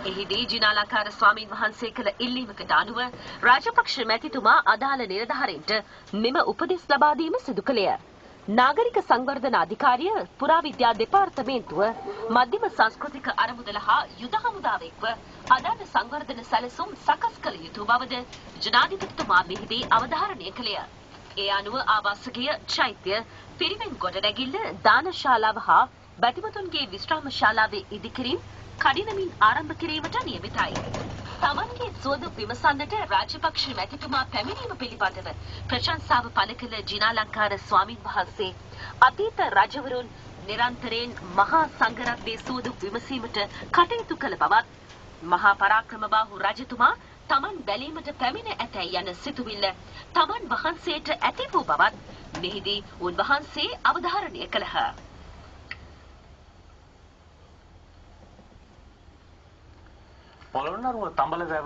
එහිදී ජිනාලංකාර ස්වාමීන් වහන්සේ කළ ඉල්ලීමකට අනුව රාජපක්ෂ මැතිතුමා අදාළ නිලධාරීන්ට මෙම උපදෙස් ලබා දීම සිදු කළේය. නාගරික සංවර්ධන අධිකාරිය පුරාවිද්‍යා දෙපාර්තමේන්තුව මධ්‍යම සංස්කෘතික අරමුදල හා යුද හමුදාව එක්ව අදාළ සංවර්ධන සැලසුම් සකස් කළ යුතු බවද ජනාධිපතිතුමා මෙහිදී අවධාරණය කළේය. ඒ අනුව ආවාසගිය චෛත්‍ය පිරිවෙන් ගොඩනැගිල්ල දානශාලාව හා බැතිමතුන්ගේ විශ්‍රාම ශාලාවේ ඉදිකිරීම කඩිනමින් ආරම්භ කිරීමට නියමිතයි. තමන්ගේ සුවද විමසන්නට රාජපක්ෂ මැතිතුමා පැමිණීම පිළිබඳව ප්‍රශංසාව පළ කළ ජිනාලංකාර ස්වාමින් වහන්සේ අතීත රජවරුන් නිරන්තරයෙන් මහා සංඝරත්නයේ සුවද විමසීමට කටයුතු කළ බවත් මහා පරාක්‍රමබාහු රජතුමා තමන් බැලීමට පැමිණ ඇතැයි යන සිතුවිල්ල තමන් වහන්සේට ඇති වූ බවත් මෙහිදී උන්වහන්සේ අවධාරණය කළහ. පොළොන්නරුව තඹලවැව